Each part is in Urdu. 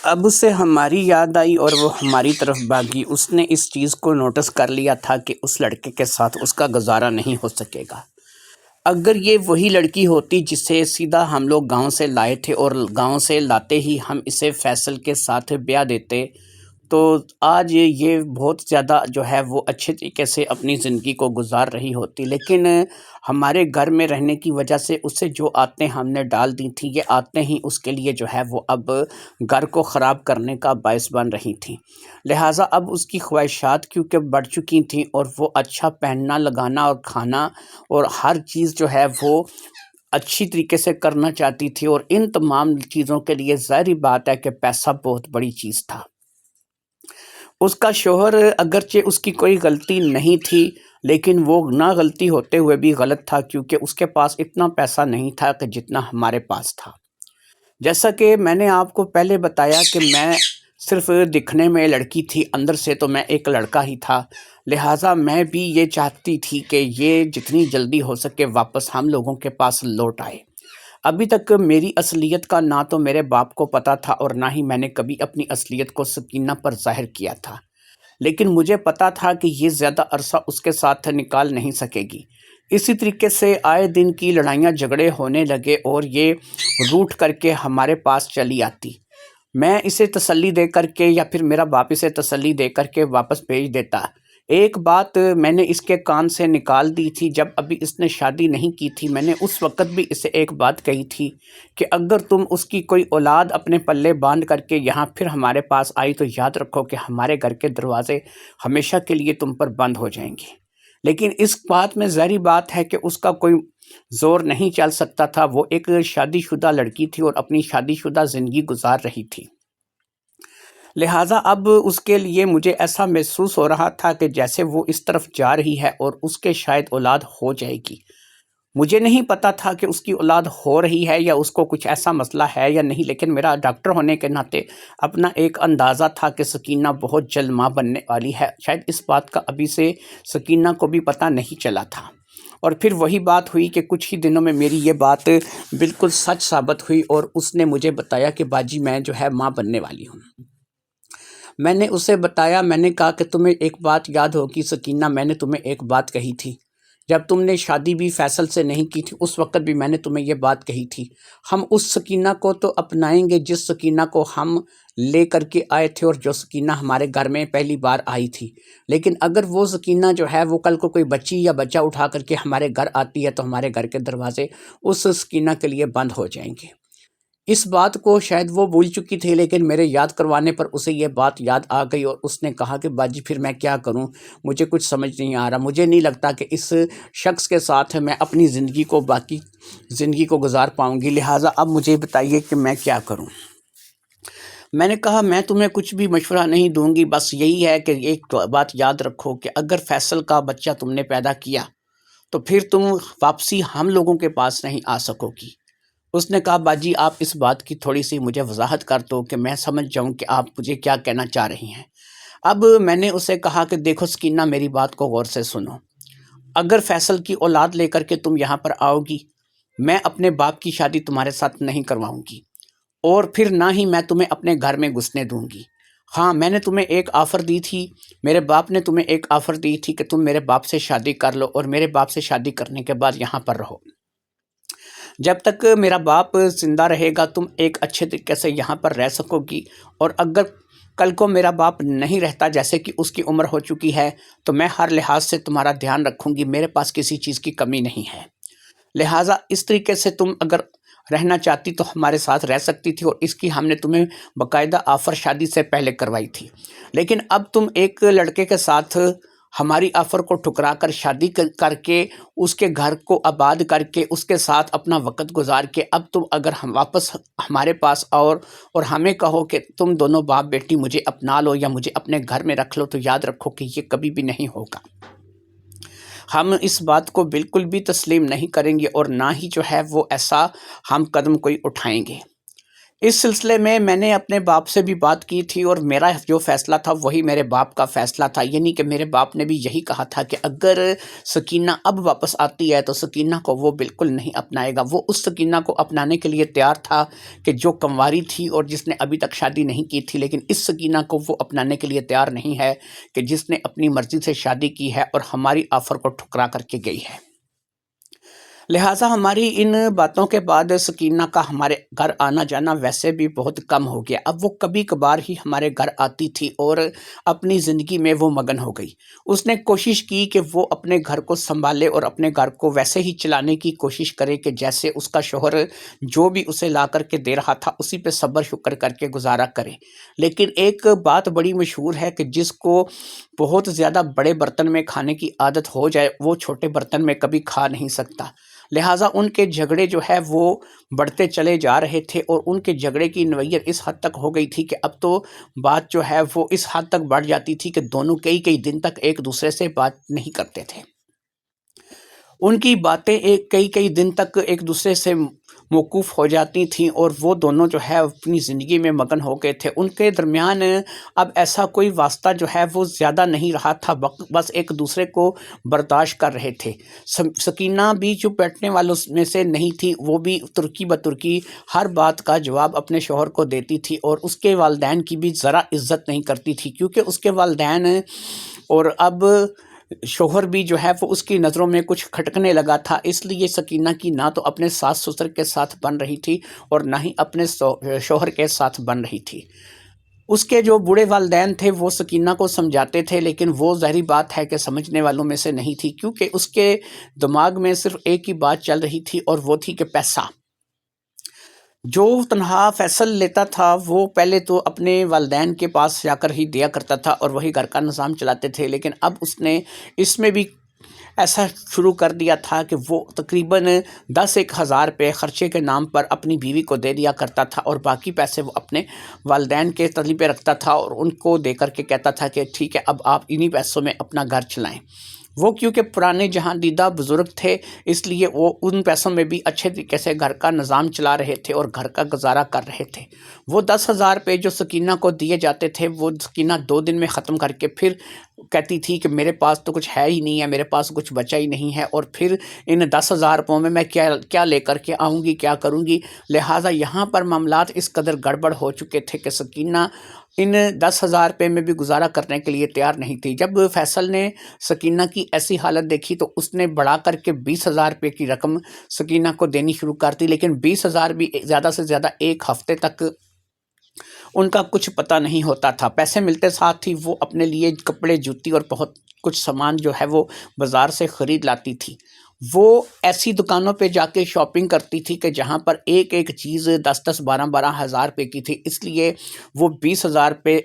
اب اسے ہماری یاد آئی اور وہ ہماری طرف بھاگی۔ اس نے اس چیز کو نوٹس کر لیا تھا کہ اس لڑکے کے ساتھ اس کا گزارا نہیں ہو سکے گا۔ اگر یہ وہی لڑکی ہوتی جسے سیدھا ہم لوگ گاؤں سے لائے تھے اور گاؤں سے لاتے ہی ہم اسے فیصل کے ساتھ بیاہ دیتے تو آج یہ بہت زیادہ جو ہے وہ اچھے طریقے سے اپنی زندگی کو گزار رہی ہوتی، لیکن ہمارے گھر میں رہنے کی وجہ سے اسے جو عادتیں ہم نے ڈال دی تھیں، یہ عادتیں ہی اس کے لیے جو ہے وہ اب گھر کو خراب کرنے کا باعث بن رہی تھیں۔ لہٰذا اب اس کی خواہشات کیونکہ بڑھ چکی تھیں اور وہ اچھا پہننا، لگانا اور کھانا اور ہر چیز جو ہے وہ اچھی طریقے سے کرنا چاہتی تھی، اور ان تمام چیزوں کے لیے ظاہری بات ہے کہ پیسہ بہت بڑی چیز تھا۔ اس کا شوہر اگرچہ اس کی کوئی غلطی نہیں تھی، لیکن وہ نہ غلطی ہوتے ہوئے بھی غلط تھا، کیونکہ اس کے پاس اتنا پیسہ نہیں تھا کہ جتنا ہمارے پاس تھا۔ جیسا کہ میں نے آپ کو پہلے بتایا کہ میں صرف دکھنے میں لڑکی تھی، اندر سے تو میں ایک لڑکا ہی تھا، لہٰذا میں بھی یہ چاہتی تھی کہ یہ جتنی جلدی ہو سکے واپس ہم لوگوں کے پاس لوٹ آئے۔ ابھی تک میری اصلیت کا نہ تو میرے باپ کو پتہ تھا اور نہ ہی میں نے کبھی اپنی اصلیت کو سکینہ پر ظاہر کیا تھا، لیکن مجھے پتہ تھا کہ یہ زیادہ عرصہ اس کے ساتھ نکال نہیں سکے گی۔ اسی طریقے سے آئے دن کی لڑائیاں جھگڑے ہونے لگے اور یہ روٹ کر کے ہمارے پاس چلی آتی۔ میں اسے تسلی دے کر کے یا پھر میرا باپ اسے تسلی دے کر کے واپس بھیج دیتا۔ ایک بات میں نے اس کے کان سے نکال دی تھی، جب ابھی اس نے شادی نہیں کی تھی، میں نے اس وقت بھی اسے ایک بات کہی تھی کہ اگر تم اس کی کوئی اولاد اپنے پلے باندھ کر کے یہاں پھر ہمارے پاس آئی تو یاد رکھو کہ ہمارے گھر کے دروازے ہمیشہ کے لیے تم پر بند ہو جائیں گے۔ لیکن اس بات میں ظاہری بات ہے کہ اس کا کوئی زور نہیں چل سکتا تھا، وہ ایک شادی شدہ لڑکی تھی اور اپنی شادی شدہ زندگی گزار رہی تھی۔ لہٰذا اب اس کے لیے مجھے ایسا محسوس ہو رہا تھا کہ جیسے وہ اس طرف جا رہی ہے اور اس کے شاید اولاد ہو جائے گی۔ مجھے نہیں پتا تھا کہ اس کی اولاد ہو رہی ہے یا اس کو کچھ ایسا مسئلہ ہے یا نہیں، لیکن میرا ڈاکٹر ہونے کے ناطے اپنا ایک اندازہ تھا کہ سکینہ بہت جلد ماں بننے والی ہے۔ شاید اس بات کا ابھی سے سکینہ کو بھی پتہ نہیں چلا تھا، اور پھر وہی بات ہوئی کہ کچھ ہی دنوں میں میری یہ بات بالکل سچ ثابت ہوئی اور اس نے مجھے بتایا کہ باجی میں جو ہے ماں بننے والی ہوں۔ میں نے اسے بتایا، میں نے کہا کہ تمہیں ایک بات یاد ہوگی سکینہ، میں نے تمہیں ایک بات کہی تھی جب تم نے شادی بھی فیصل سے نہیں کی تھی، اس وقت بھی میں نے تمہیں یہ بات کہی تھی، ہم اس سکینہ کو تو اپنائیں گے جس سکینہ کو ہم لے کر کے آئے تھے اور جو سکینہ ہمارے گھر میں پہلی بار آئی تھی، لیکن اگر وہ سکینہ جو ہے وہ کل کو کوئی بچی یا بچہ اٹھا کر کے ہمارے گھر آتی ہے تو ہمارے گھر کے دروازے اس سکینہ کے لیے بند ہو جائیں گے۔ اس بات کو شاید وہ بھول چکی تھی، لیکن میرے یاد کروانے پر اسے یہ بات یاد آ گئی اور اس نے کہا کہ باجی پھر میں کیا کروں، مجھے کچھ سمجھ نہیں آ رہا، مجھے نہیں لگتا کہ اس شخص کے ساتھ میں اپنی زندگی کو باقی زندگی کو گزار پاؤں گی، لہٰذا اب مجھے بتائیے کہ میں کیا کروں۔ میں نے کہا میں تمہیں کچھ بھی مشورہ نہیں دوں گی، بس یہی ہے کہ ایک بات یاد رکھو کہ اگر فیصل کا بچہ تم نے پیدا کیا تو پھر تم واپسی ہم لوگوں کے پاس نہیں آ سکو گی۔ اس نے کہا باجی آپ اس بات کی تھوڑی سی مجھے وضاحت کر دو کہ میں سمجھ جاؤں کہ آپ مجھے کیا کہنا چاہ رہی ہیں۔ اب میں نے اسے کہا کہ دیکھو سکینہ میری بات کو غور سے سنو، اگر فیصل کی اولاد لے کر کے تم یہاں پر آؤ گی، میں اپنے باپ کی شادی تمہارے ساتھ نہیں کرواؤں گی، اور پھر نہ ہی میں تمہیں اپنے گھر میں گھسنے دوں گی۔ ہاں میں نے تمہیں ایک آفر دی تھی، میرے باپ نے تمہیں ایک آفر دی تھی کہ تم میرے باپ سے شادی کر لو اور میرے باپ سے شادی کرنے کے بعد یہاں پر رہو۔ جب تک میرا باپ زندہ رہے گا تم ایک اچھے طریقے سے یہاں پر رہ سکو گی، اور اگر کل کو میرا باپ نہیں رہتا، جیسے کہ اس کی عمر ہو چکی ہے، تو میں ہر لحاظ سے تمہارا دھیان رکھوں گی، میرے پاس کسی چیز کی کمی نہیں ہے، لہٰذا اس طریقے سے تم اگر رہنا چاہتی تو ہمارے ساتھ رہ سکتی تھی، اور اس کی ہم نے تمہیں باقاعدہ آفر شادی سے پہلے کروائی تھی، لیکن اب تم ایک لڑکے کے ساتھ ہماری آفر کو ٹھکرا کر شادی کر کے اس کے گھر کو آباد کر کے اس کے ساتھ اپنا وقت گزار کے اب تم اگر ہم واپس ہمارے پاس آؤ اور ہمیں کہو کہ تم دونوں باپ بیٹی مجھے اپنا لو یا مجھے اپنے گھر میں رکھ لو، تو یاد رکھو کہ یہ کبھی بھی نہیں ہوگا۔ ہم اس بات کو بالکل بھی تسلیم نہیں کریں گے اور نہ ہی جو ہے وہ ایسا ہم قدم کوئی اٹھائیں گے، اس سلسلے میں نے اپنے باپ سے بھی بات کی تھی، اور میرا جو فیصلہ تھا وہی میرے باپ کا فیصلہ تھا، یعنی کہ میرے باپ نے بھی یہی کہا تھا کہ اگر سکینہ اب واپس آتی ہے تو سکینہ کو وہ بالکل نہیں اپنائے گا۔ وہ اس سکینہ کو اپنانے کے لیے تیار تھا کہ جو کنواری تھی اور جس نے ابھی تک شادی نہیں کی تھی، لیکن اس سکینہ کو وہ اپنانے کے لیے تیار نہیں ہے کہ جس نے اپنی مرضی سے شادی کی ہے اور ہماری آفر کو ٹھکرا کر کے گئی ہے۔ لہٰذا ہماری ان باتوں کے بعد سکینہ کا ہمارے گھر آنا جانا ویسے بھی بہت کم ہو گیا۔ اب وہ کبھی کبھار ہی ہمارے گھر آتی تھی اور اپنی زندگی میں وہ مگن ہو گئی۔ اس نے کوشش کی کہ وہ اپنے گھر کو سنبھالے اور اپنے گھر کو ویسے ہی چلانے کی کوشش کرے کہ جیسے اس کا شوہر جو بھی اسے لا کر کے دے رہا تھا اسی پہ صبر شکر کر کے گزارا کرے۔ لیکن ایک بات بڑی مشہور ہے کہ جس کو بہت زیادہ بڑے برتن میں کھانے کی عادت ہو جائے وہ چھوٹے برتن میں کبھی کھا نہیں سکتا۔ لہٰذا ان کے جھگڑے جو ہے وہ بڑھتے چلے جا رہے تھے، اور ان کے جھگڑے کی نوعیت اس حد تک ہو گئی تھی کہ اب تو بات جو ہے وہ اس حد تک بڑھ جاتی تھی کہ دونوں کئی دن تک ایک دوسرے سے بات نہیں کرتے تھے۔ ان کی باتیں کئی دن تک ایک دوسرے سے موقوف ہو جاتی تھیں، اور وہ دونوں جو ہے اپنی زندگی میں مگن ہو گئے تھے۔ ان کے درمیان اب ایسا کوئی واسطہ جو ہے وہ زیادہ نہیں رہا تھا، بس ایک دوسرے کو برداشت کر رہے تھے۔ سکینہ بھی جو بیٹھنے والوں میں سے نہیں تھی، وہ بھی ترکی بترکی ہر بات کا جواب اپنے شوہر کو دیتی تھی، اور اس کے والدین کی بھی ذرا عزت نہیں کرتی تھی، کیونکہ اس کے والدین اور اب شوہر بھی جو ہے وہ اس کی نظروں میں کچھ کھٹکنے لگا تھا۔ اس لیے سکینہ کی نہ تو اپنے ساس سسر کے ساتھ بن رہی تھی اور نہ ہی اپنے شوہر کے ساتھ بن رہی تھی۔ اس کے جو بوڑھے والدین تھے وہ سکینہ کو سمجھاتے تھے، لیکن وہ ظاہری بات ہے کہ سمجھنے والوں میں سے نہیں تھی، کیونکہ اس کے دماغ میں صرف ایک ہی بات چل رہی تھی، اور وہ تھی کہ پیسہ۔ جو تنہا فیصل لیتا تھا وہ پہلے تو اپنے والدین کے پاس جا کر ہی دیا کرتا تھا اور وہی گھر کا نظام چلاتے تھے، لیکن اب اس نے اس میں بھی ایسا شروع کر دیا تھا کہ وہ تقریباً 10,000 روپے خرچے کے نام پر اپنی بیوی کو دے دیا کرتا تھا، اور باقی پیسے وہ اپنے والدین کے تلی پہ رکھتا تھا اور ان کو دے کر کے کہتا تھا کہ ٹھیک ہے اب آپ انہی پیسوں میں اپنا گھر چلائیں۔ وہ کیونکہ پرانے جہاں دیدہ بزرگ تھے، اس لیے وہ ان پیسوں میں بھی اچھے طریقے سے گھر کا نظام چلا رہے تھے اور گھر کا گزارا کر رہے تھے۔ وہ 10,000 روپے جو سکینہ کو دیے جاتے تھے وہ سکینہ 2 دن میں ختم کر کے پھر کہتی تھی کہ میرے پاس تو کچھ ہے ہی نہیں ہے، میرے پاس کچھ بچا ہی نہیں ہے، اور پھر ان 10,000 روپوں میں کیا لے کر کے آؤں گی، کیا کروں گی۔ لہٰذا یہاں پر معاملات اس قدر گڑبڑ ہو چکے تھے کہ سکینہ ان 10,000 روپے میں بھی گزارا کرنے کے لیے تیار نہیں تھی۔ جب فیصل نے سکینہ کی ایسی حالت دیکھی تو اس نے بڑھا کر کے 20,000 روپے کی رقم سکینہ کو دینی شروع کر دی، لیکن 20,000 بھی زیادہ سے زیادہ ایک ہفتے تک ان کا کچھ پتہ نہیں ہوتا تھا۔ پیسے ملتے ساتھ ہی وہ اپنے لیے کپڑے، جوتی اور بہت کچھ سامان جو ہے وہ بازار سے خرید لاتی تھی۔ وہ ایسی دکانوں پہ جا کے شاپنگ کرتی تھی کہ جہاں پر ایک چیز 10,000 12,000 12,000 روپے کی تھی، اس لیے وہ 20,000 روپے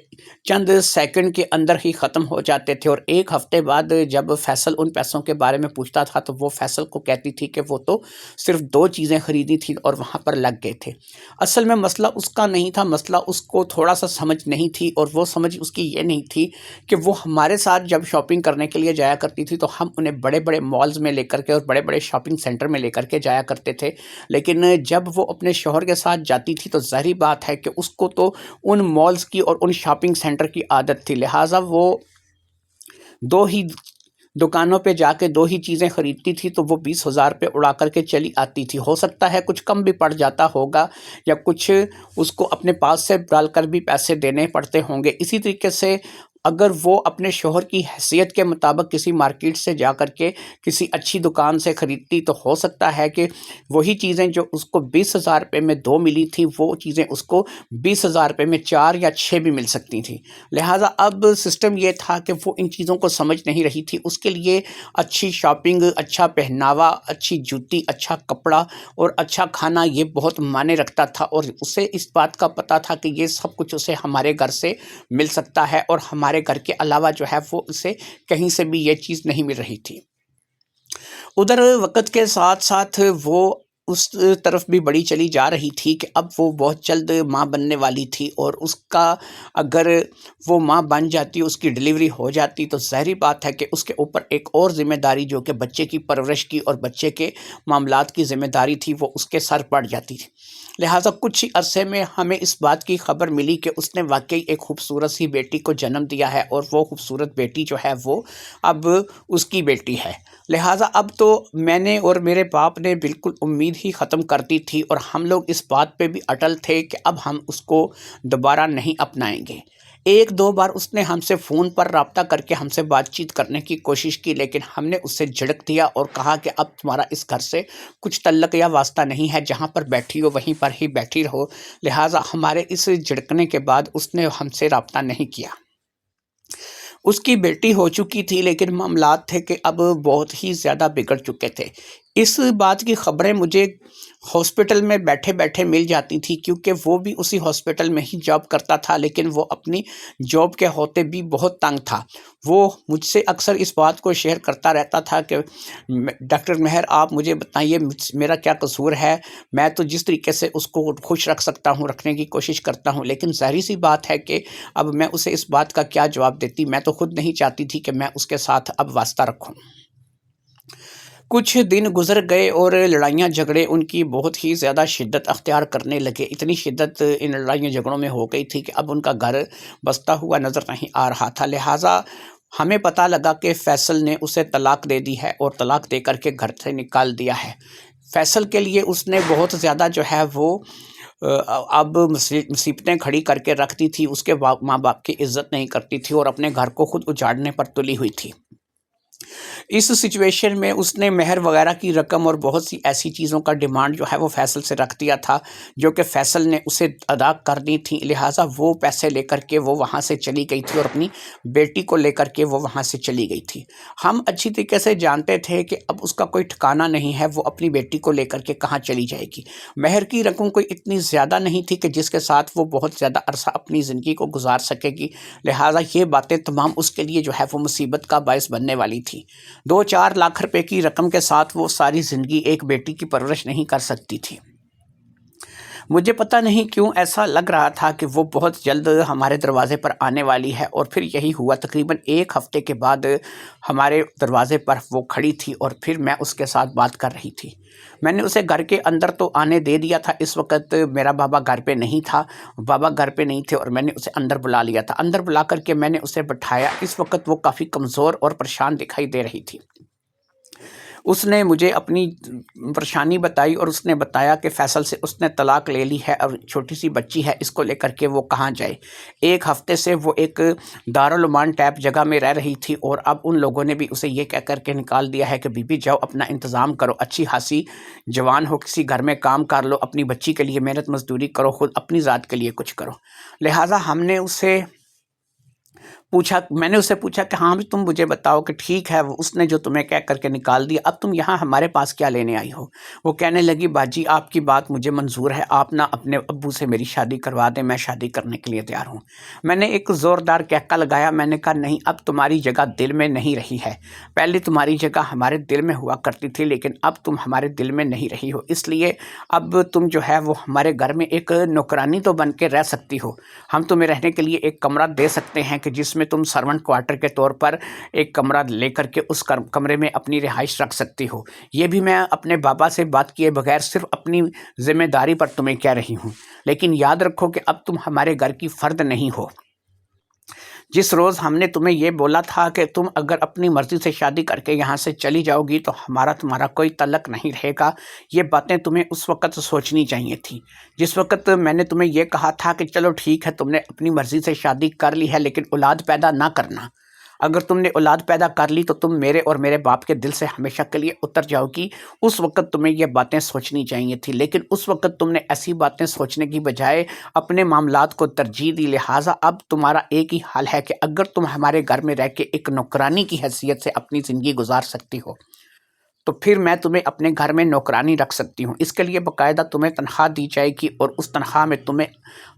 چند سیکنڈ کے اندر ہی ختم ہو جاتے تھے۔ اور ایک ہفتے بعد جب فیصل ان پیسوں کے بارے میں پوچھتا تھا تو وہ فیصل کو کہتی تھی کہ وہ تو صرف 2 چیزیں خریدی تھیں اور وہاں پر لگ گئے تھے۔ اصل میں مسئلہ اس کا نہیں تھا، مسئلہ اس کو تھوڑا سا سمجھ نہیں تھی، اور وہ سمجھ اس کی یہ نہیں تھی کہ وہ ہمارے ساتھ جب شاپنگ کرنے کے لیے جایا کرتی تھی تو ہم انہیں بڑے بڑے مالز میں لے کر کے اور بڑے بڑے شاپنگ سینٹر میں لے کر کے جایا کرتے تھے، لیکن جب وہ اپنے شوہر کے ساتھ جاتی تھی تو ظاہری بات ہے کہ اس کو تو ان مالز کی اور ان شاپنگ سینٹر کی عادت تھی، لہٰذا وہ 2 ہی دکانوں پہ جا کے 2 ہی چیزیں خریدتی تھی تو وہ 20,000 روپے اڑا کر کے چلی آتی تھی۔ ہو سکتا ہے کچھ کم بھی پڑ جاتا ہوگا یا کچھ اس کو اپنے پاس سے ڈال کر بھی پیسے دینے پڑتے ہوں گے۔ اسی طریقے سے اگر وہ اپنے شوہر کی حیثیت کے مطابق کسی مارکیٹ سے جا کر کے کسی اچھی دکان سے خریدتی تو ہو سکتا ہے کہ وہی چیزیں جو اس کو 20,000 روپے میں 2 ملی تھی وہ چیزیں اس کو 20,000 روپے میں 4 یا 6 بھی مل سکتی تھیں۔ لہٰذا اب سسٹم یہ تھا کہ وہ ان چیزوں کو سمجھ نہیں رہی تھی۔ اس کے لیے اچھی شاپنگ، اچھا پہناوا، اچھی جوتی، اچھا کپڑا اور اچھا کھانا یہ بہت معنی رکھتا تھا، اور اسے اس بات کا پتہ تھا کہ یہ سب کچھ اسے ہمارے گھر سے مل سکتا ہے، اور ہمارے گھر کے علاوہ جو ہے وہ اسے کہیں سے بھی یہ چیز نہیں مل رہی تھی۔ ادھر وقت کے ساتھ ساتھ وہ اس طرف بھی بڑی چلی جا رہی تھی کہ اب وہ بہت جلد ماں بننے والی تھی، اور اس کا اگر وہ ماں بن جاتی، اس کی ڈیلیوری ہو جاتی تو ظاہری بات ہے کہ اس کے اوپر ایک اور ذمہ داری جو کہ بچے کی پرورش کی اور بچے کے معاملات کی ذمہ داری تھی وہ اس کے سر پڑ جاتی تھی۔ لہٰذا کچھ ہی عرصے میں ہمیں اس بات کی خبر ملی کہ اس نے واقعی ایک خوبصورت سی بیٹی کو جنم دیا ہے، اور وہ خوبصورت بیٹی جو ہے وہ اب اس کی بیٹی ہے۔ لہٰذا اب تو میں نے اور میرے باپ نے بالکل امید ہی ختم کر دی تھی، اور ہم لوگ اس بات پہ بھی اٹل تھے کہ اب ہم اس کو دوبارہ نہیں اپنائیں گے۔ ایک دو بار اس نے ہم سے فون پر رابطہ کر کے ہم سے بات چیت کرنے کی کوشش کی، لیکن ہم نے اس سے جھڑک دیا اور کہا کہ اب تمہارا اس گھر سے کچھ تعلق یا واسطہ نہیں ہے، جہاں پر بیٹھی ہو وہیں پر ہی بیٹھی رہو۔ لہٰذا ہمارے اس جھڑکنے کے بعد اس نے ہم سے رابطہ نہیں کیا۔ اس کی بیٹی ہو چکی تھی، لیکن معاملات تھے کہ اب بہت ہی زیادہ بگڑ چکے تھے۔ اس بات کی خبریں مجھے ہاسپٹل میں بیٹھے بیٹھے مل جاتی تھی، کیونکہ وہ بھی اسی ہاسپٹل میں ہی جاب کرتا تھا، لیکن وہ اپنی جاب کے ہوتے بھی بہت تنگ تھا۔ وہ مجھ سے اکثر اس بات کو شیئر کرتا رہتا تھا کہ ڈاکٹر مہر آپ مجھے بتائیے میرا کیا قصور ہے، میں تو جس طریقے سے اس کو خوش رکھ سکتا ہوں رکھنے کی کوشش کرتا ہوں، لیکن ظاہری سی بات ہے کہ اب میں اسے اس بات کا کیا جواب دیتی، میں تو خود نہیں چاہتی تھی کہ میں اس کے ساتھ اب واسطہ رکھوں۔ کچھ دن گزر گئے اور لڑائیاں جھگڑے ان کی بہت ہی زیادہ شدت اختیار کرنے لگے۔ اتنی شدت ان لڑائیوں جھگڑوں میں ہو گئی تھی کہ اب ان کا گھر بستا ہوا نظر نہیں آ رہا تھا۔ لہٰذا ہمیں پتہ لگا کہ فیصل نے اسے طلاق دے دی ہے، اور طلاق دے کر کے گھر سے نکال دیا ہے۔ فیصل کے لیے اس نے بہت زیادہ جو ہے وہ اب مصیبتیں کھڑی کر کے رکھ دی تھی۔ اس کے ماں باپ کی عزت نہیں کرتی تھی، اور اپنے گھر کو خود اجاڑنے پر تلی ہوئی تھی۔ اس سچویشن میں اس نے مہر وغیرہ کی رقم اور بہت سی ایسی چیزوں کا ڈیمانڈ جو ہے وہ فیصل سے رکھ دیا تھا، جو کہ فیصل نے اسے ادا کر دی تھی۔ لہٰذا وہ پیسے لے کر کے وہ وہاں سے چلی گئی تھی، اور اپنی بیٹی کو لے کر کے وہ وہاں سے چلی گئی تھی۔ ہم اچھی طریقے سے جانتے تھے کہ اب اس کا کوئی ٹھکانہ نہیں ہے، وہ اپنی بیٹی کو لے کر کے کہاں چلی جائے گی۔ مہر کی رقم کوئی اتنی زیادہ نہیں تھی کہ جس کے ساتھ وہ بہت زیادہ عرصہ اپنی زندگی کو گزار سکے گی۔ لہٰذا یہ باتیں تمام اس کے لیے جو ہے وہ مصیبت کا باعث بننے والی تھی۔ 2-4 لاکھ روپے کی رقم کے ساتھ وہ ساری زندگی ایک بیٹی کی پرورش نہیں کر سکتی تھی۔ مجھے پتہ نہیں کیوں ایسا لگ رہا تھا کہ وہ بہت جلد ہمارے دروازے پر آنے والی ہے، اور پھر یہی ہوا۔ تقریباً 1 ہفتے کے بعد ہمارے دروازے پر وہ کھڑی تھی، اور پھر میں اس کے ساتھ بات کر رہی تھی۔ میں نے اسے گھر کے اندر تو آنے دے دیا تھا۔ اس وقت میرا بابا گھر پہ نہیں تھا، بابا گھر پہ نہیں تھے، اور میں نے اسے اندر بلا لیا تھا۔ اندر بلا کر کے میں نے اسے بٹھایا۔ اس وقت وہ کافی کمزور اور پریشان دکھائی دے رہی تھی۔ اس نے مجھے اپنی پریشانی بتائی، اور اس نے بتایا کہ فیصل سے اس نے طلاق لے لی ہے، اور چھوٹی سی بچی ہے، اس کو لے کر کے وہ کہاں جائے۔ 1 ہفتے سے وہ ایک دارالعمان ٹائپ جگہ میں رہ رہی تھی، اور اب ان لوگوں نے بھی اسے یہ کہہ کر کے نکال دیا ہے کہ بی بی جاؤ اپنا انتظام کرو، اچھی خاصی جوان ہو، کسی گھر میں کام کر لو، اپنی بچی کے لیے محنت مزدوری کرو، خود اپنی ذات کے لیے کچھ کرو۔ لہٰذا میں نے اسے پوچھا کہ ہاں بھی تم مجھے بتاؤ کہ ٹھیک ہے، اس نے جو تمہیں کہہ کر کے نکال دیا، اب تم یہاں ہمارے پاس کیا لینے آئی ہو؟ وہ کہنے لگی باجی آپ کی بات مجھے منظور ہے، آپ نہ اپنے ابو سے میری شادی کروا دیں، میں شادی کرنے کے لیے تیار ہوں۔ میں نے ایک زوردار کہکا لگایا، میں نے کہا نہیں، اب تمہاری جگہ دل میں نہیں رہی ہے۔ پہلے تمہاری جگہ ہمارے دل میں ہوا کرتی تھی، لیکن اب تم ہمارے دل میں نہیں رہی ہو، اس لیے اب تم جو ہے وہ ہمارے گھر میں ایک نوکرانی تو بن کے رہ سکتی ہو۔ ہم تمہیں رہنے کے لیے ایک کمرہ دے سکتے ہیں کہ جس میں تم سرونٹ کوارٹر کے طور پر ایک کمرہ لے کر کے اس کمرے میں اپنی رہائش رکھ سکتی ہو۔ یہ بھی میں اپنے بابا سے بات کیے بغیر صرف اپنی ذمہ داری پر تمہیں کہہ رہی ہوں، لیکن یاد رکھو کہ اب تم ہمارے گھر کی فرد نہیں ہو۔ جس روز ہم نے تمہیں یہ بولا تھا کہ تم اگر اپنی مرضی سے شادی کر کے یہاں سے چلی جاؤ گی تو تمہارا کوئی تعلق نہیں رہے گا، یہ باتیں تمہیں اس وقت سوچنی چاہیے تھی۔ جس وقت میں نے تمہیں یہ کہا تھا کہ چلو ٹھیک ہے، تم نے اپنی مرضی سے شادی کر لی ہے، لیکن اولاد پیدا نہ کرنا۔ اگر تم نے اولاد پیدا کر لی تو تم میرے اور میرے باپ کے دل سے ہمیشہ کے لیے اتر جاؤ گی۔ اس وقت تمہیں یہ باتیں سوچنی چاہیے تھی، لیکن اس وقت تم نے ایسی باتیں سوچنے کی بجائے اپنے معاملات کو ترجیح دی۔ لہٰذا اب تمہارا ایک ہی حال ہے کہ اگر تم ہمارے گھر میں رہ کے ایک نوکرانی کی حیثیت سے اپنی زندگی گزار سکتی ہو تو پھر میں تمہیں اپنے گھر میں نوکرانی رکھ سکتی ہوں۔ اس کے لیے باقاعدہ تمہیں تنخواہ دی جائے گی، اور اس تنخواہ میں تمہیں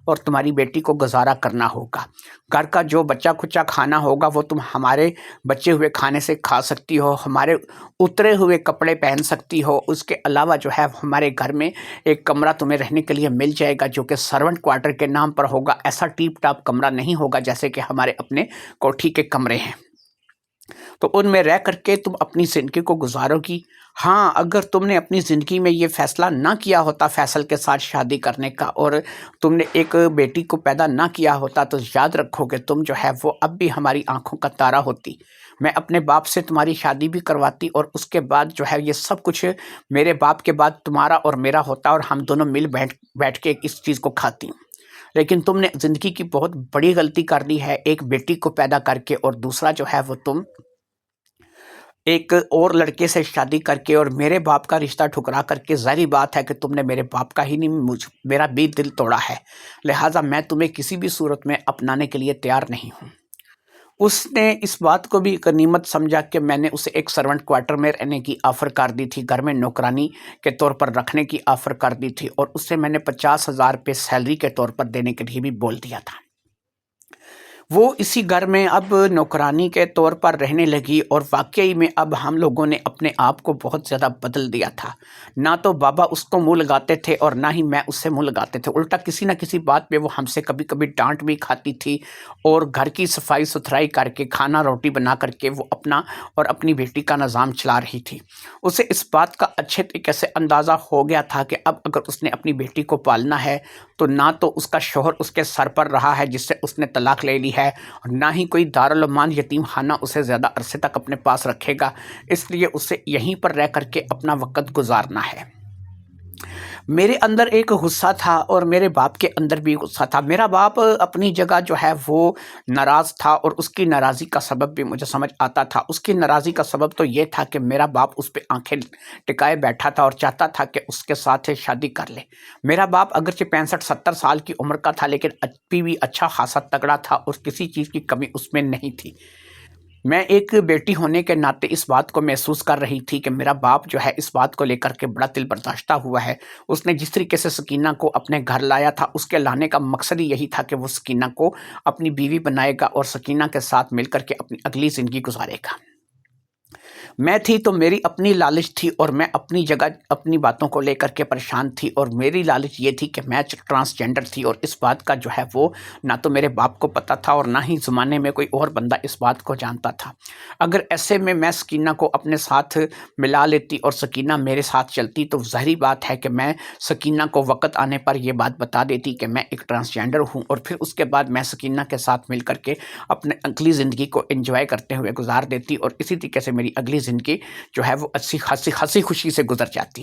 اور تمہاری بیٹی کو گزارا کرنا ہوگا۔ گھر کا جو بچا کھچا کھانا ہوگا وہ تم ہمارے بچے ہوئے کھانے سے کھا سکتی ہو، ہمارے اترے ہوئے کپڑے پہن سکتی ہو۔ اس کے علاوہ جو ہے ہمارے گھر میں ایک کمرہ تمہیں رہنے کے لیے مل جائے گا، جو کہ سرونٹ کوارٹر کے نام پر ہوگا۔ ایسا ٹیپ ٹاپ کمرہ نہیں ہوگا جیسے کہ ہمارے اپنے کوٹھی کے کمرے ہیں۔ تو ان میں رہ کر کے تم اپنی زندگی کو گزارو گی، ہاں، اگر تم نے اپنی زندگی میں یہ فیصلہ نہ کیا ہوتا فیصل کے ساتھ شادی کرنے کا، اور تم نے ایک بیٹی کو پیدا نہ کیا ہوتا، تو یاد رکھو کہ تم جو ہے وہ اب بھی ہماری آنکھوں کا تارا ہوتی۔ میں اپنے باپ سے تمہاری شادی بھی کرواتی، اور اس کے بعد جو ہے یہ سب کچھ میرے باپ کے بعد تمہارا اور میرا ہوتا، اور ہم دونوں مل بیٹھ کے اس چیز کو کھاتی۔ لیکن تم نے زندگی کی بہت بڑی غلطی کر لی ہے، ایک بیٹی کو پیدا کر کے، اور دوسرا جو ہے وہ تم ایک اور لڑکے سے شادی کر کے اور میرے باپ کا رشتہ ٹھکرا کر کے۔ ظاہری بات ہے کہ تم نے میرے باپ کا ہی نہیں میرا بھی دل توڑا ہے، لہٰذا میں تمہیں کسی بھی صورت میں اپنانے کے لیے تیار نہیں ہوں۔ اس نے اس بات کو بھی غنیمت سمجھا کہ میں نے اسے ایک سرونٹ کوارٹر میں رہنے کی آفر کر دی تھی، گھر میں نوکرانی کے طور پر رکھنے کی آفر کر دی تھی، اور اس سے میں نے 50,000 روپے سیلری کے طور پر دینے کے لیے بھی بول دیا تھا۔ وہ اسی گھر میں اب نوکرانی کے طور پر رہنے لگی، اور واقعی میں اب ہم لوگوں نے اپنے آپ کو بہت زیادہ بدل دیا تھا۔ نہ تو بابا اس کو منہ لگاتے تھے اور نہ ہی میں اس سے منہ لگاتے تھے، الٹا کسی نہ کسی بات پہ وہ ہم سے کبھی کبھی ڈانٹ بھی کھاتی تھی، اور گھر کی صفائی ستھرائی کر کے کھانا روٹی بنا کر کے وہ اپنا اور اپنی بیٹی کا نظام چلا رہی تھی۔ اسے اس بات کا اچھے طریقے سے اندازہ ہو گیا تھا کہ اب اگر اس نے اپنی بیٹی کو پالنا ہے تو نہ تو اس کا شوہر اس کے سر پر رہا ہے جس سے اس نے طلاق لے لی ہے، اور نہ ہی کوئی دارالمان یتیم خانہ اسے زیادہ عرصے تک اپنے پاس رکھے گا، اس لیے اسے یہیں پر رہ کر کے اپنا وقت گزارنا ہے۔ میرے اندر ایک غصہ تھا اور میرے باپ کے اندر بھی غصہ تھا۔ میرا باپ اپنی جگہ جو ہے وہ ناراض تھا، اور اس کی ناراضی کا سبب بھی مجھے سمجھ آتا تھا۔ اس کی ناراضی کا سبب تو یہ تھا کہ میرا باپ اس پہ آنکھیں ٹکائے بیٹھا تھا اور چاہتا تھا کہ اس کے ساتھ شادی کر لے۔ میرا باپ اگرچہ 65-70 سال کی عمر کا تھا، لیکن ابھی بھی اچھا خاصا تگڑا تھا، اور کسی چیز کی کمی اس میں نہیں تھی۔ میں ایک بیٹی ہونے کے ناطے اس بات کو محسوس کر رہی تھی کہ میرا باپ جو ہے اس بات کو لے کر کے بڑا دل برداشتہ ہوا ہے۔ اس نے جس طریقے سے سکینہ کو اپنے گھر لایا تھا، اس کے لانے کا مقصد ہی یہی تھا کہ وہ سکینہ کو اپنی بیوی بنائے گا اور سکینہ کے ساتھ مل کر کے اپنی اگلی زندگی گزارے گا۔ میں تھی تو میری اپنی لالچ تھی، اور میں اپنی جگہ اپنی باتوں کو لے کر کے پریشان تھی، اور میری لالچ یہ تھی کہ میں ٹرانسجینڈر تھی، اور اس بات کا جو ہے وہ نہ تو میرے باپ کو پتہ تھا اور نہ ہی زمانے میں کوئی اور بندہ اس بات کو جانتا تھا۔ اگر ایسے میں سکینہ کو اپنے ساتھ ملا لیتی اور سکینہ میرے ساتھ چلتی، تو ظاہری بات ہے کہ میں سکینہ کو وقت آنے پر یہ بات بتا دیتی کہ میں ایک ٹرانسجینڈر ہوں، اور پھر اس کے بعد میں سکینہ کے ساتھ مل کر کے اپنے اگلی زندگی کو انجوائے کرتے ہوئے گزار دیتی، اور اسی طریقے سے میری اگلی زندگی جو ہے وہ اچھی خاصی خوشی سے گزر جاتی۔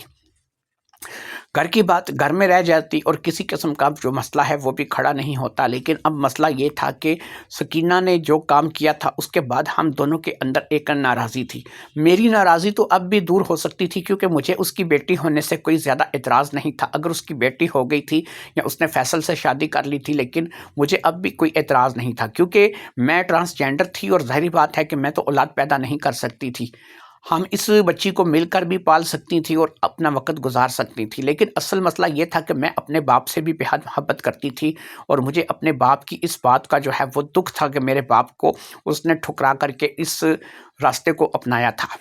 گھر کی بات گھر میں رہ جاتی، اور کسی قسم کا جو مسئلہ ہے وہ بھی کھڑا نہیں ہوتا۔ لیکن اب مسئلہ یہ تھا کہ سکینہ نے جو کام کیا تھا اس کے بعد ہم دونوں کے اندر ایک ناراضی تھی۔ میری ناراضی تو اب بھی دور ہو سکتی تھی، کیونکہ مجھے اس کی بیٹی ہونے سے کوئی زیادہ اعتراض نہیں تھا۔ اگر اس کی بیٹی ہو گئی تھی یا اس نے فیصل سے شادی کر لی تھی، لیکن مجھے اب بھی کوئی اعتراض نہیں تھا، کیونکہ میں ٹرانسجینڈر تھی، اور ظاہری بات ہے کہ میں تو اولاد پیدا نہیں کر سکتی تھی۔ ہم اس بچی کو مل کر بھی پال سکتی تھی اور اپنا وقت گزار سکتی تھی، لیکن اصل مسئلہ یہ تھا کہ میں اپنے باپ سے بھی بے حد محبت کرتی تھی، اور مجھے اپنے باپ کی اس بات کا جو ہے وہ دکھ تھا کہ میرے باپ کو اس نے ٹھکرا کر کے اس راستے کو اپنایا تھا۔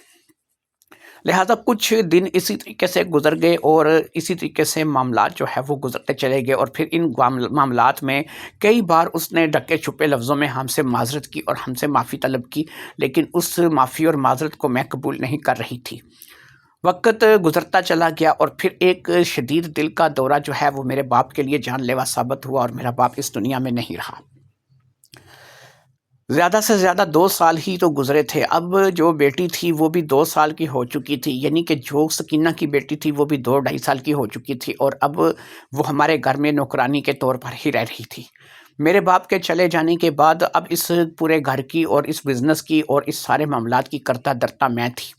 لہٰذا کچھ دن اسی طریقے سے گزر گئے، اور اسی طریقے سے معاملات جو ہے وہ گزرتے چلے گئے، اور پھر ان معاملات میں کئی بار اس نے ڈھکے چھپے لفظوں میں ہم سے معذرت کی اور ہم سے معافی طلب کی، لیکن اس معافی اور معذرت کو میں قبول نہیں کر رہی تھی۔ وقت گزرتا چلا گیا، اور پھر ایک شدید دل کا دورہ جو ہے وہ میرے باپ کے لیے جان لیوا ثابت ہوا، اور میرا باپ اس دنیا میں نہیں رہا۔ زیادہ سے زیادہ 2 سال ہی تو گزرے تھے۔ اب جو بیٹی تھی وہ بھی 2 سال کی ہو چکی تھی، یعنی کہ جو سکینہ کی بیٹی تھی وہ بھی 2-2.5 سال کی ہو چکی تھی، اور اب وہ ہمارے گھر میں نوکرانی کے طور پر ہی رہ رہی تھی۔ میرے باپ کے چلے جانے کے بعد اب اس پورے گھر کی اور اس بزنس کی اور اس سارے معاملات کی کرتا درتا میں تھی۔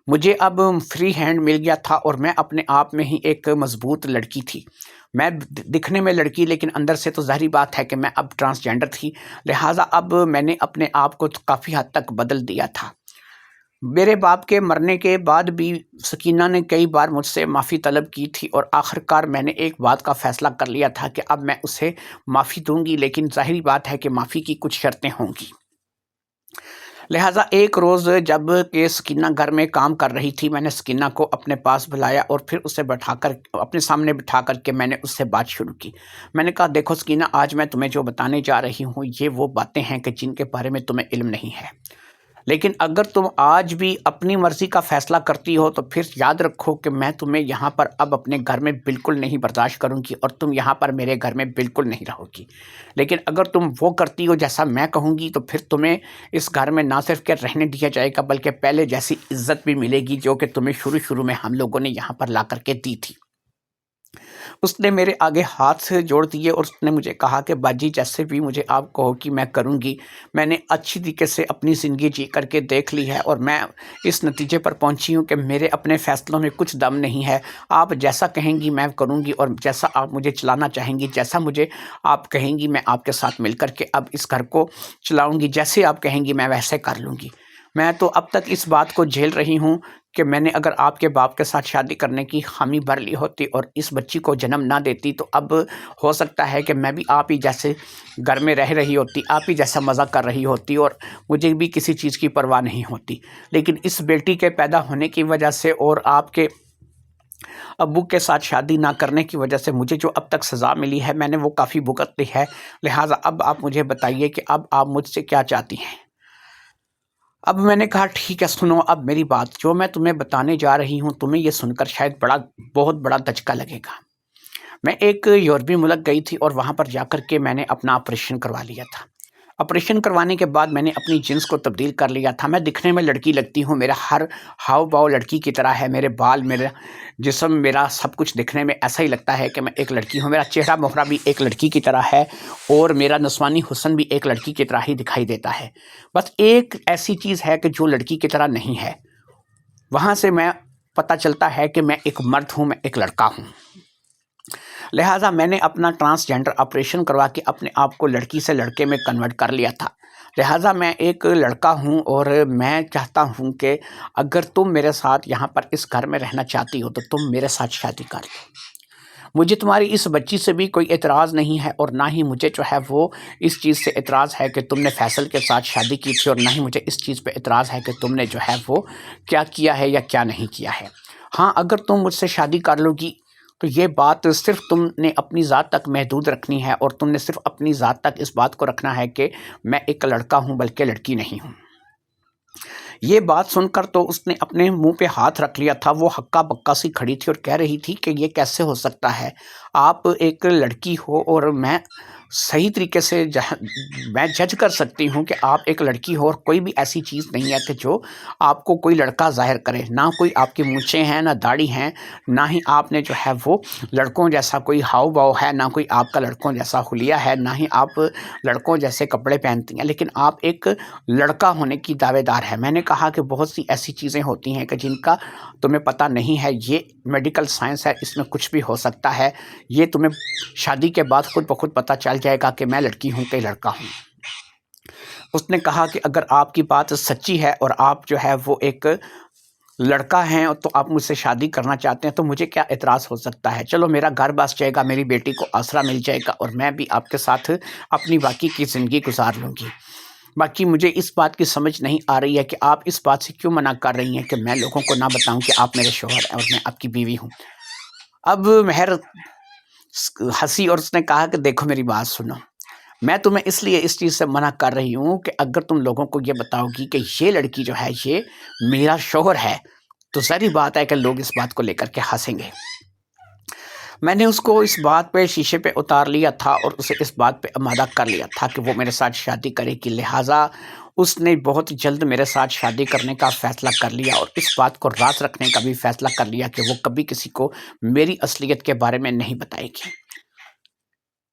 مجھے اب فری ہینڈ مل گیا تھا، اور میں اپنے آپ میں ہی ایک مضبوط لڑکی تھی۔ میں دکھنے میں لڑکی، لیکن اندر سے تو ظاہری بات ہے کہ میں اب ٹرانسجینڈر تھی، لہٰذا اب میں نے اپنے آپ کو کافی حد تک بدل دیا تھا۔ میرے باپ کے مرنے کے بعد بھی سکینہ نے کئی بار مجھ سے معافی طلب کی تھی، اور آخر کار میں نے ایک بات کا فیصلہ کر لیا تھا کہ اب میں اسے معافی دوں گی، لیکن ظاہری بات ہے کہ معافی کی کچھ شرطیں ہوں گی۔ لہٰذا ایک روز جب کہ سکینہ گھر میں کام کر رہی تھی، میں نے سکینہ کو اپنے پاس بلایا، اور پھر اسے اپنے سامنے بٹھا کر کے میں نے اس سے بات شروع کی۔ میں نے کہا، دیکھو سکینہ، آج میں تمہیں جو بتانے جا رہی ہوں یہ وہ باتیں ہیں کہ جن کے بارے میں تمہیں علم نہیں ہے، لیکن اگر تم آج بھی اپنی مرضی کا فیصلہ کرتی ہو تو پھر یاد رکھو کہ میں تمہیں یہاں پر اب اپنے گھر میں بالکل نہیں برداشت کروں گی اور تم یہاں پر میرے گھر میں بالکل نہیں رہو گی۔ لیکن اگر تم وہ کرتی ہو جیسا میں کہوں گی تو پھر تمہیں اس گھر میں نہ صرف کہ رہنے دیا جائے گا بلکہ پہلے جیسی عزت بھی ملے گی جو کہ تمہیں شروع میں ہم لوگوں نے یہاں پر لا کر کے دی تھی۔ اس نے میرے آگے ہاتھ سے جوڑ دیے اور اس نے مجھے کہا کہ باجی جیسے بھی مجھے آپ کہو کہ میں کروں گی، میں نے اچھی طریقے سے اپنی زندگی جی کر کے دیکھ لی ہے اور میں اس نتیجے پر پہنچی ہوں کہ میرے اپنے فیصلوں میں کچھ دم نہیں ہے۔ آپ جیسا کہیں گی میں کروں گی اور جیسا آپ مجھے چلانا چاہیں گی، جیسا مجھے آپ کہیں گی میں آپ کے ساتھ مل کر کے اب اس گھر کو چلاؤں گی، جیسے آپ کہیں گی میں ویسے کر لوں گی۔ میں تو اب تک اس بات کو جھیل رہی ہوں کہ میں نے اگر آپ کے باپ کے ساتھ شادی کرنے کی حامی بھر لی ہوتی اور اس بچی کو جنم نہ دیتی تو اب ہو سکتا ہے کہ میں بھی آپ ہی جیسے گھر میں رہ رہی ہوتی، آپ ہی جیسا مزہ کر رہی ہوتی اور مجھے بھی کسی چیز کی پرواہ نہیں ہوتی۔ لیکن اس بیٹی کے پیدا ہونے کی وجہ سے اور آپ کے ابو کے ساتھ شادی نہ کرنے کی وجہ سے مجھے جو اب تک سزا ملی ہے میں نے وہ کافی بھگت لی ہے، لہٰذا اب آپ مجھے بتائیے کہ اب آپ مجھ سے کیا چاہتی ہیں؟ اب میں نے کہا ٹھیک ہے سنو اب میری بات، جو میں تمہیں بتانے جا رہی ہوں تمہیں یہ سن کر شاید بہت بڑا دھچکا لگے گا۔ میں ایک یورپی ملک گئی تھی اور وہاں پر جا کر کے میں نے اپنا آپریشن کروا لیا تھا۔ آپریشن کروانے کے بعد میں نے اپنی جنس کو تبدیل کر لیا تھا۔ میں دکھنے میں لڑکی لگتی ہوں، میرا ہر ہاؤ باؤ لڑکی کی طرح ہے، میرے بال، میرا جسم، میرا سب کچھ دکھنے میں ایسا ہی لگتا ہے کہ میں ایک لڑکی ہوں۔ میرا چہرہ مہرہ بھی ایک لڑکی کی طرح ہے اور میرا نسوانی حسن بھی ایک لڑکی کی طرح ہی دکھائی دیتا ہے۔ بس ایک ایسی چیز ہے کہ جو لڑکی کی طرح نہیں ہے، وہاں سے میں پتہ چلتا ہے کہ میں ایک مرد ہوں، میں ایک لڑکا ہوں۔ لہٰذا میں نے اپنا ٹرانسجینڈر آپریشن کروا کے اپنے آپ کو لڑکی سے لڑکے میں کنورٹ کر لیا تھا۔ لہٰذا میں ایک لڑکا ہوں اور میں چاہتا ہوں کہ اگر تم میرے ساتھ یہاں پر اس گھر میں رہنا چاہتی ہو تو تم میرے ساتھ شادی کر لو۔ مجھے تمہاری اس بچی سے بھی کوئی اعتراض نہیں ہے اور نہ ہی مجھے جو ہے وہ اس چیز سے اعتراض ہے کہ تم نے فیصل کے ساتھ شادی کی تھی اور نہ ہی مجھے اس چیز پہ اعتراض ہے کہ تم نے جو ہے وہ کیا کیا ہے یا کیا نہیں کیا ہے۔ ہاں اگر تم مجھ سے شادی کر لو گی تو یہ بات صرف تم نے اپنی ذات تک محدود رکھنی ہے اور تم نے صرف اپنی ذات تک اس بات کو رکھنا ہے کہ میں ایک لڑکا ہوں بلکہ لڑکی نہیں ہوں۔ یہ بات سن کر تو اس نے اپنے منہ پہ ہاتھ رکھ لیا تھا، وہ ہکا بکا سی کھڑی تھی اور کہہ رہی تھی کہ یہ کیسے ہو سکتا ہے، آپ ایک لڑکی ہو اور میں صحیح طریقے سے میں جج کر سکتی ہوں کہ آپ ایک لڑکی ہو اور کوئی بھی ایسی چیز نہیں ہے کہ جو آپ کو کوئی لڑکا ظاہر کرے، نہ کوئی آپ کی مونچھیں ہیں، نہ داڑھی ہیں، نہ ہی آپ نے جو ہے وہ لڑکوں جیسا کوئی ہاؤ باؤ ہے، نہ کوئی آپ کا لڑکوں جیسا حلیہ ہے، نہ ہی آپ لڑکوں جیسے کپڑے پہنتی ہیں، لیکن آپ ایک لڑکا ہونے کی دعوے دار ہے۔ میں نے کہا کہ بہت سی ایسی چیزیں ہوتی ہیں کہ جن کا تمہیں پتہ نہیں ہے، یہ میڈیکل سائنس ہے، اس میں کچھ بھی ہو سکتا ہے، یہ تمہیں شادی کے بعد خود بخود پتہ چل جائے گا کہ میں لڑکی ہوں کہ لڑکا ہوں۔ اس نے کہا کہ اگر آپ کی بات سچی ہے اور آپ جو ہے وہ ایک لڑکا ہیں تو آپ مجھ سے شادی کرنا چاہتے ہیں تو مجھے کیا اعتراض ہو سکتا ہے، چلو میرا گھر بس جائے گا، میری بیٹی کو آسرا مل جائے گا اور میں بھی آپ کے ساتھ اپنی باقی کی زندگی گزار لوں گی۔ باقی مجھے اس بات کی سمجھ نہیں آ رہی ہے کہ آپ اس بات سے کیوں منع کر رہی ہیں کہ میں لوگوں کو نہ بتاؤں کہ آپ میرے شوہر ہیں اور میں آپ کی بیوی ہوں۔ اب مہر ہنسی اور اس نے کہا کہ دیکھو میری بات سنو، میں تمہیں اس لیے اس چیز سے منع کر رہی ہوں کہ اگر تم لوگوں کو یہ بتاؤ گی کہ یہ لڑکی جو ہے یہ میرا شوہر ہے تو ظاہری بات ہے کہ لوگ اس بات کو لے کر کے ہنسیں گے۔ میں نے اس کو اس بات پہ شیشے پہ اتار لیا تھا اور اسے اس بات پہ آمادہ کر لیا تھا کہ وہ میرے ساتھ شادی کرے گی، لہٰذا اس نے بہت جلد میرے ساتھ شادی کرنے کا فیصلہ کر لیا اور اس بات کو راز رکھنے کا بھی فیصلہ کر لیا کہ وہ کبھی کسی کو میری اصلیت کے بارے میں نہیں بتائے گی۔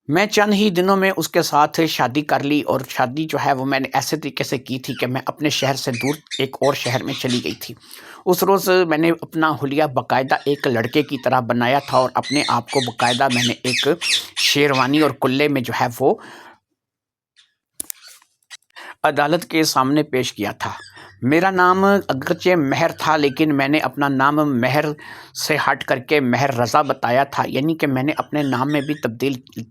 میں چند ہی دنوں میں اس کے ساتھ شادی کر لی اور شادی جو ہے وہ میں نے ایسے طریقے سے کی تھی کہ میں اپنے شہر سے دور ایک اور شہر میں چلی گئی تھی۔ اس روز میں نے اپنا حلیہ باقاعدہ ایک لڑکے کی طرح بنایا تھا اور اپنے آپ کو باقاعدہ میں نے ایک شیروانی اور کلے میں جو ہے وہ عدالت کے سامنے پیش کیا تھا۔ میرا نام اگرچہ مہر تھا لیکن میں نے اپنا نام مہر سے ہٹ کر کے مہر رضا بتایا تھا، یعنی کہ میں نے اپنے نام میں بھی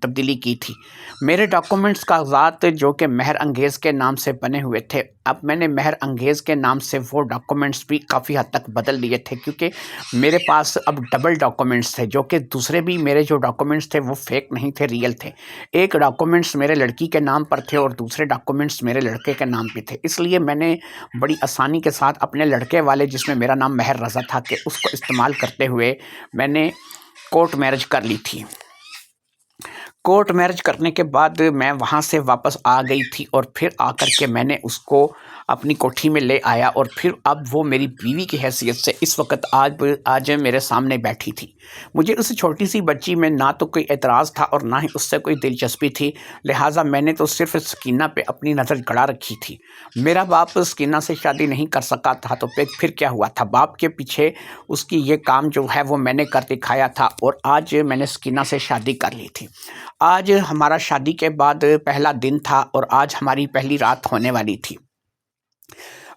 تبدیلی کی تھی۔ میرے ڈاکومنٹس کاغذات جو کہ مہر انگیز کے نام سے بنے ہوئے تھے اب میں نے مہر انگیز کے نام سے وہ ڈاکومنٹس بھی کافی حد تک بدل دیے تھے، کیونکہ میرے پاس اب ڈبل ڈاکومنٹس تھے، جو کہ دوسرے بھی میرے جو ڈاکومنٹس تھے وہ فیک نہیں تھے، ریئل تھے۔ ایک ڈاکومنٹس میرے لڑکی کے نام پر تھے اور دوسرے ڈاکومنٹس میرے لڑکے کے نام پہ تھے، اس لیے میں نے بڑی آسانی کے ساتھ اپنے لڑکے والے، جس میں میرا نام مہر رضا تھا، کہ اس کو استعمال کرتے ہوئے میں نے کورٹ میرج کر لی تھی۔ کورٹ میرج کرنے کے بعد میں وہاں سے واپس آ گئی تھی، اور پھر آ کر کے میں نے اس کو اپنی کوٹھی میں لے آیا، اور پھر اب وہ میری بیوی کی حیثیت سے اس وقت آج میرے سامنے بیٹھی تھی۔ مجھے اس چھوٹی سی بچی میں نہ تو کوئی اعتراض تھا اور نہ ہی اس سے کوئی دلچسپی تھی، لہٰذا میں نے تو صرف سکینہ پہ اپنی نظر گڑا رکھی تھی۔ میرا باپ سکینہ سے شادی نہیں کر سکا تھا، تو پھر کیا ہوا تھا؟ باپ کے پیچھے اس کی یہ کام جو ہے وہ میں نے کر دکھایا تھا، اور آج میں نے سکینہ سے شادی کر لی تھی۔ آج ہمارا شادی کے بعد پہلا دن تھا، اور آج ہماری پہلی رات ہونے والی تھی۔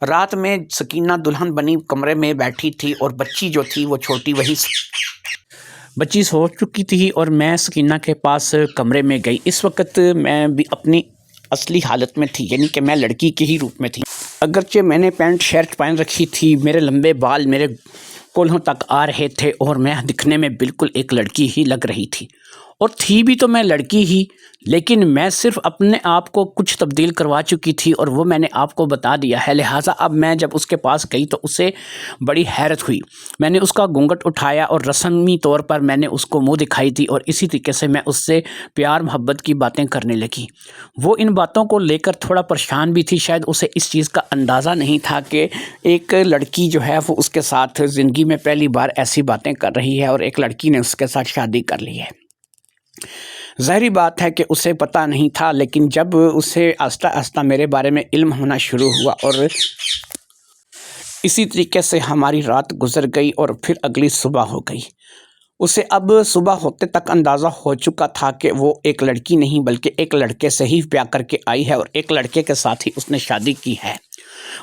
رات میں سکینہ دلہن بنی کمرے میں بیٹھی تھی، اور بچی جو تھی وہ چھوٹی، وہی بچی سو چکی تھی، اور میں سکینہ کے پاس کمرے میں گئی۔ اس وقت میں بھی اپنی اصلی حالت میں تھی، یعنی کہ میں لڑکی کے ہی روپ میں تھی۔ اگرچہ میں نے پینٹ شرٹ پہن رکھی تھی، میرے لمبے بال میرے کولہوں تک آ رہے تھے، اور میں دکھنے میں بالکل ایک لڑکی ہی لگ رہی تھی، اور تھی بھی تو میں لڑکی ہی، لیکن میں صرف اپنے آپ کو کچھ تبدیل کروا چکی تھی، اور وہ میں نے آپ کو بتا دیا ہے۔ لہٰذا اب میں جب اس کے پاس گئی تو اسے بڑی حیرت ہوئی۔ میں نے اس کا گھونگھٹ اٹھایا، اور رسمی طور پر میں نے اس کو منہ دکھائی تھی، اور اسی طریقے سے میں اس سے پیار محبت کی باتیں کرنے لگی۔ وہ ان باتوں کو لے کر تھوڑا پریشان بھی تھی، شاید اسے اس چیز کا اندازہ نہیں تھا کہ ایک لڑکی جو ہے وہ اس کے ساتھ زندگی میں پہلی بار ایسی باتیں کر رہی ہے، اور ایک لڑکی نے اس کے ساتھ شادی کر لی ہے۔ ظاہری بات ہے کہ اسے پتہ نہیں تھا، لیکن جب اسے آہستہ آہستہ میرے بارے میں علم ہونا شروع ہوا، اور اسی طریقے سے ہماری رات گزر گئی، اور پھر اگلی صبح ہو گئی۔ اسے اب صبح ہوتے تک اندازہ ہو چکا تھا کہ وہ ایک لڑکی نہیں بلکہ ایک لڑکے سے ہی بیاہ کر کے آئی ہے، اور ایک لڑکے کے ساتھ ہی اس نے شادی کی ہے۔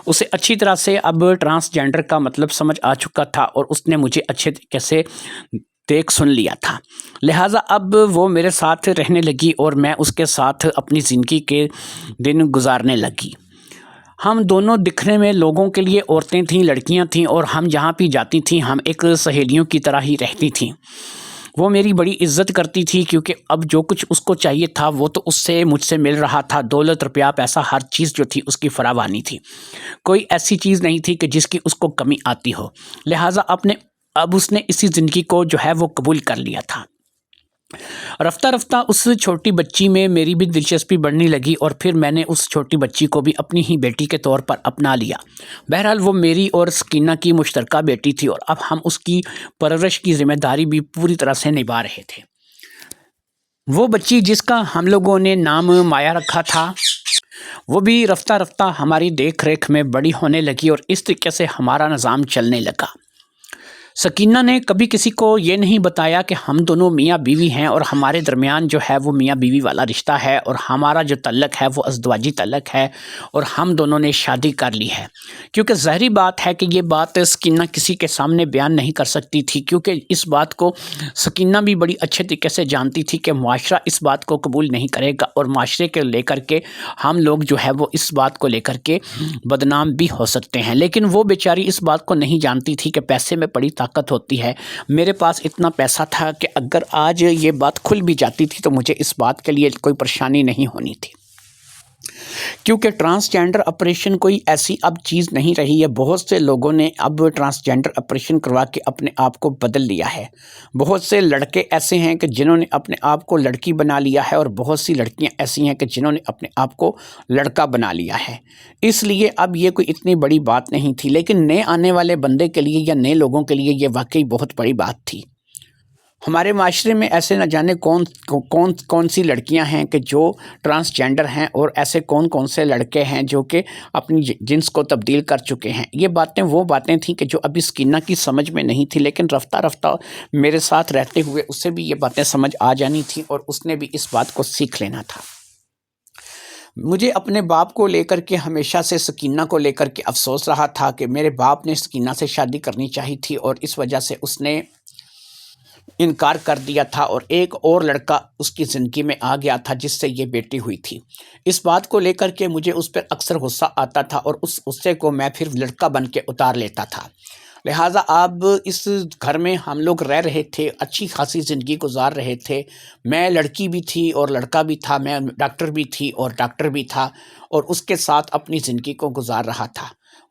اسے اچھی طرح سے اب ٹرانسجینڈر کا مطلب سمجھ آ چکا تھا، اور اس نے مجھے اچھے طریقے سے دیکھ سن لیا تھا، لہٰذا اب وہ میرے ساتھ رہنے لگی، اور میں اس کے ساتھ اپنی زندگی کے دن گزارنے لگی۔ ہم دونوں دکھنے میں لوگوں کے لیے عورتیں تھیں، لڑکیاں تھیں، اور ہم جہاں بھی جاتی تھیں ہم ایک سہیلیوں کی طرح ہی رہتی تھیں۔ وہ میری بڑی عزت کرتی تھی، کیونکہ اب جو کچھ اس کو چاہیے تھا وہ تو اس سے مجھ سے مل رہا تھا۔ دولت، روپیہ، پیسہ، ہر چیز جو تھی اس کی فراوانی تھی، کوئی ایسی چیز نہیں تھی کہ جس کی اس کو کمی آتی ہو، لہٰذا اب اس نے اسی زندگی کو جو ہے وہ قبول کر لیا تھا۔ رفتہ رفتہ اس چھوٹی بچی میں میری بھی دلچسپی بڑھنے لگی، اور پھر میں نے اس چھوٹی بچی کو بھی اپنی ہی بیٹی کے طور پر اپنا لیا۔ بہرحال وہ میری اور سکینہ کی مشترکہ بیٹی تھی، اور اب ہم اس کی پرورش کی ذمہ داری بھی پوری طرح سے نبھا رہے تھے۔ وہ بچی جس کا ہم لوگوں نے نام مایا رکھا تھا، وہ بھی رفتہ رفتہ ہماری دیکھ ریکھ میں بڑی ہونے لگی، اور اس طریقے سے ہمارا نظام چلنے لگا۔ سکینہ نے کبھی کسی کو یہ نہیں بتایا کہ ہم دونوں میاں بیوی ہیں، اور ہمارے درمیان جو ہے وہ میاں بیوی والا رشتہ ہے، اور ہمارا جو تعلق ہے وہ ازدواجی تعلق ہے، اور ہم دونوں نے شادی کر لی ہے۔ کیونکہ ظاہری بات ہے کہ یہ بات سکینہ کسی کے سامنے بیان نہیں کر سکتی تھی، کیونکہ اس بات کو سکینہ بھی بڑی اچھے طریقے سے جانتی تھی کہ معاشرہ اس بات کو قبول نہیں کرے گا، اور معاشرے کے لے کر کے ہم لوگ جو ہے وہ اس بات کو لے کر کے بدنام بھی ہو سکتے ہیں۔ لیکن وہ بیچاری اس بات کو نہیں جانتی تھی کہ پیسے میں بڑی طاقت ہوتی ہے۔ میرے پاس اتنا پیسہ تھا کہ اگر آج یہ بات کھل بھی جاتی تھی تو مجھے اس بات کے لیے کوئی پریشانی نہیں ہونی تھی، کیونکہ ٹرانسجینڈر آپریشن کوئی ایسی اب چیز نہیں رہی ہے۔ بہت سے لوگوں نے اب ٹرانسجینڈر آپریشن کروا کے اپنے آپ کو بدل لیا ہے۔ بہت سے لڑکے ایسے ہیں کہ جنہوں نے اپنے آپ کو لڑکی بنا لیا ہے، اور بہت سی لڑکیاں ایسی ہیں کہ جنہوں نے اپنے آپ کو لڑکا بنا لیا ہے۔ اس لیے اب یہ کوئی اتنی بڑی بات نہیں تھی، لیکن نئے آنے والے بندے کے لیے یا نئے لوگوں کے لیے یہ واقعی بہت بڑی بات تھی۔ ہمارے معاشرے میں ایسے نہ جانے کون سی لڑکیاں ہیں کہ جو ٹرانسجینڈر ہیں، اور ایسے کون سے لڑکے ہیں جو کہ اپنی جنس کو تبدیل کر چکے ہیں۔ یہ باتیں وہ باتیں تھیں کہ جو ابھی سکینہ کی سمجھ میں نہیں تھی، لیکن رفتہ رفتہ میرے ساتھ رہتے ہوئے اسے بھی یہ باتیں سمجھ آ جانی تھیں، اور اس نے بھی اس بات کو سیکھ لینا تھا۔ مجھے اپنے باپ کو لے کر کے ہمیشہ سے سکینہ کو لے کر کے افسوس رہا تھا کہ میرے باپ نے سکینہ سے شادی کرنی چاہی تھی، اور اس وجہ سے اس نے انکار کر دیا تھا اور ایک اور لڑکا اس کی زندگی میں آ گیا تھا جس سے یہ بیٹی ہوئی تھی۔ اس بات کو لے کر کے مجھے اس پر اکثر غصہ آتا تھا اور اس غصے کو میں پھر لڑکا بن کے اتار لیتا تھا۔ لہٰذا اب اس گھر میں ہم لوگ رہ رہے تھے، اچھی خاصی زندگی گزار رہے تھے۔ میں لڑکی بھی تھی اور لڑکا بھی تھا، میں ڈاکٹر بھی تھی اور ڈاکٹر بھی تھا، اور اس کے ساتھ اپنی زندگی کو گزار رہا تھا۔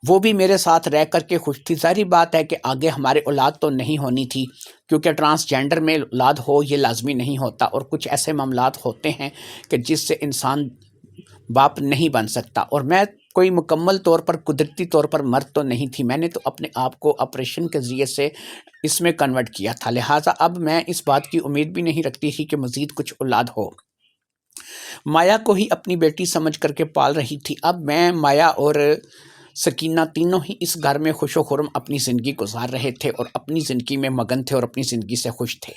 وہ بھی میرے ساتھ رہ کر کے خوش تھی۔ ظاہری بات ہے کہ آگے ہمارے اولاد تو نہیں ہونی تھی، کیونکہ ٹرانسجینڈر میں اولاد ہو یہ لازمی نہیں ہوتا، اور کچھ ایسے معاملات ہوتے ہیں کہ جس سے انسان باپ نہیں بن سکتا، اور میں کوئی مکمل طور پر قدرتی طور پر مرد تو نہیں تھی، میں نے تو اپنے آپ کو آپریشن کے ذریعے سے اس میں کنورٹ کیا تھا۔ لہٰذا اب میں اس بات کی امید بھی نہیں رکھتی تھی کہ مزید کچھ اولاد ہو۔ مایا کو ہی اپنی بیٹی سمجھ کر کے پال رہی تھی۔ اب میں، مایا اور سکینہ تینوں ہی اس گھر میں خوش و خرم اپنی زندگی گزار رہے تھے اور اپنی زندگی میں مگن تھے اور اپنی زندگی سے خوش تھے۔